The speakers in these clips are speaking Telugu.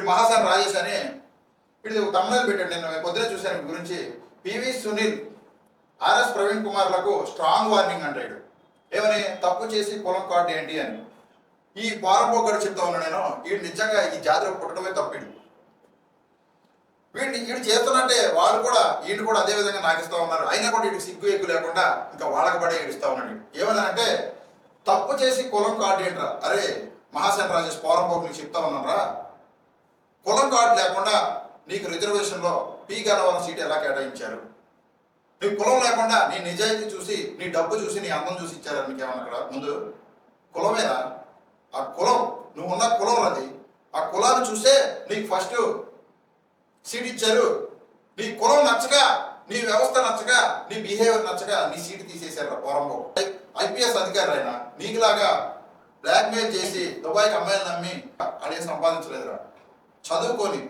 వీడు మహాసాన్ రాజేష్ అని వీడు తమిళ పెట్టాడు. నేను పొద్దునే చూశాను మీ గురించి. పివి సునీల్, ఆర్ఎస్ ప్రవీణ్ కుమార్లకు స్ట్రాంగ్ వార్నింగ్ అంటాడు. ఏమని? తప్పు చేసి పొలం కార్డు ఏంటి అని. ఈ పోరంపోకడు చెప్తా ఉన్నా నేను, వీడు నిజంగా ఈ జాతిలో పుట్టడమే తప్పిడు. వీడు చేస్తున్నట్టే వాళ్ళు కూడా వీళ్ళు కూడా అదే విధంగా నాకిస్తూ ఉన్నారు. అయినా కూడా వీడికి సిగ్గు ఎక్కువ లేకుండా ఇంకా వాళ్ళకి పడే ఏడుస్తూ ఉన్నాడు. ఏమన్నా అంటే తప్పు చేసి కులం కార్డు ఏంట్రా? అరే మహాసేన రాజేష్ పోరంపోకు నీకు చెప్తా ఉన్నారా, కులం కార్డు లేకుండా నీకు రిజర్వేషన్లో పి గన్నవరం సీట్ ఎలా కేటాయించారు? నీకు కులం లేకుండా నీ నిజాయితీ చూసి, నీ డబ్బు చూసి, నీ అందం చూసి ఇచ్చారా నీకేమన్నా అక్కడ ముందు? కులమేనా? ఆ కులం, నువ్వు ఉన్న కులం అది. ఆ కులాన్ని చూసే నీకు ఫస్ట్ సీట్ ఇచ్చారు. నీ కులం నచ్చక, నీ వ్యవస్థ నచ్చక, నీ బిహేవియర్ నచ్చక నీ సీట్ తీసేశారు పోరంబో. ఐపీఎస్ అధికారి అయినా నీకులాగా బ్లాక్మెయిల్ చేసి దుబాయ్కి అమ్మాయిలు నమ్మి అడిగి సంపాదించలేదురా. చదువుకొని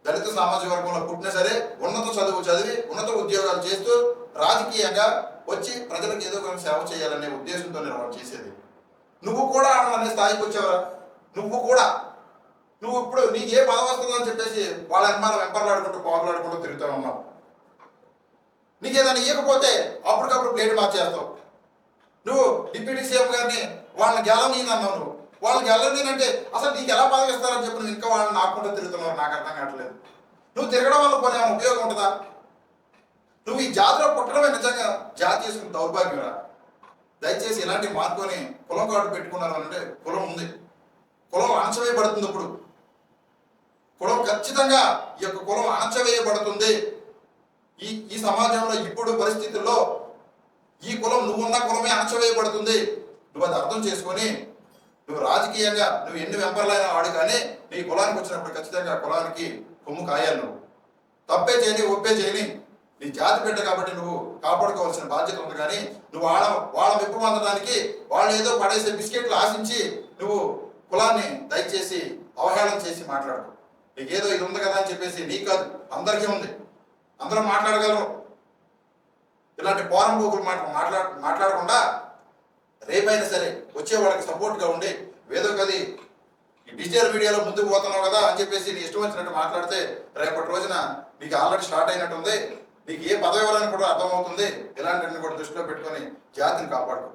దళిత సామాజిక వర్గంలో పుట్టినా సరే ఉన్నత చదువు చదివి ఉన్నత ఉద్యోగాలు చేస్తూ రాజకీయంగా వచ్చి ప్రజలకు ఏదో ఒక సేవ చేయాలనే ఉద్దేశంతో నేను చేసేది. నువ్వు కూడా అనే స్థాయికి వచ్చావురా. నువ్వు ఇప్పుడు నీకు ఏ పదవి వస్తుందో అని చెప్పేసి వాళ్ళ అనుమానం వెంపర్లాడుకుంటూ పోగలాడుకుంటూ తిరుగుతూ ఉన్నావు. నీకు ఏదైనా ఇవ్వకపోతే అప్పటికప్పుడు ప్లేట్ మార్చేస్తావు. నువ్వు డిప్యూటీ సీఎం గారిని వాళ్ళని గెలవనీయనన్నావు. నువ్వు వాళ్ళకి గెలవనీనంటే అసలు నీకు ఎలా పదవి ఇస్తారని చెప్పి నువ్వు ఇంకా వాళ్ళని నాకుంటూ తిరుగుతున్నావు. నాకు అర్థం కావట్లేదు. నువ్వు తిరగడం వల్ల పోనీ ఏమైనా ఉపయోగం ఉంటుందా? నువ్వు ఈ జాతిలో పుట్టడమే నిజంగా జాతి చేసుకున్న దౌర్భాగ్యరా. దయచేసి ఇలాంటి మార్పుని కులం కార్డు పెట్టుకున్నారు అంటే కులం ఉంది, కులం అణచవేయబడుతుంది. ఇప్పుడు కులం ఖచ్చితంగా ఈ యొక్క కులం అణచవేయబడుతుంది. ఈ సమాజంలో ఇప్పుడు పరిస్థితుల్లో ఈ కులం, నువ్వున్న కులమే అణచవేయబడుతుంది. నువ్వు అది అర్థం చేసుకొని నువ్వు రాజకీయంగా నువ్వు ఎన్ని వెంపర్లైనా ఆడు, కానీ నీ కులానికి వచ్చినప్పుడు ఖచ్చితంగా కులానికి కొమ్ము కాయాలి. నువ్వు తప్పే చేయని ఒప్పే చేయని నీ జాతి బిడ్డ కాబట్టి నువ్వు కాపాడుకోవాల్సిన బాధ్యత ఉంది. కానీ నువ్వు వాళ్ళ మెప్పు పొందడానికి వాళ్ళు ఏదో పడేసే బిస్కెట్లు ఆశించి నువ్వు కులాన్ని దయచేసి అవహేళన చేసి మాట్లాడు. నీకు ఏదో ఇది ఉంది కదా అని చెప్పేసి నీకు కాదు, అందరికీ ఉంది, అందరం మాట్లాడగలరు. ఇలాంటి పోరంపోకులు మాట్లాడకుండా రేపైనా సరే వచ్చే వాళ్ళకి సపోర్ట్గా ఉండి ఏదో కది ఈ డిజిటల్ మీడియాలో ముందుకు పోతున్నావు కదా అని చెప్పేసి నీ ఇష్టం వచ్చినట్టు మాట్లాడితే రేపటి రోజున నీకు ఆల్రెడీ స్టార్ట్ అయినట్టుంది. నీకు ఏ పదవి ఇవ్వాలని కూడా అర్థమవుతుంది. ఇలాంటివన్నీ కూడా దృష్టిలో పెట్టుకొని జాతిని కాపాడుకో.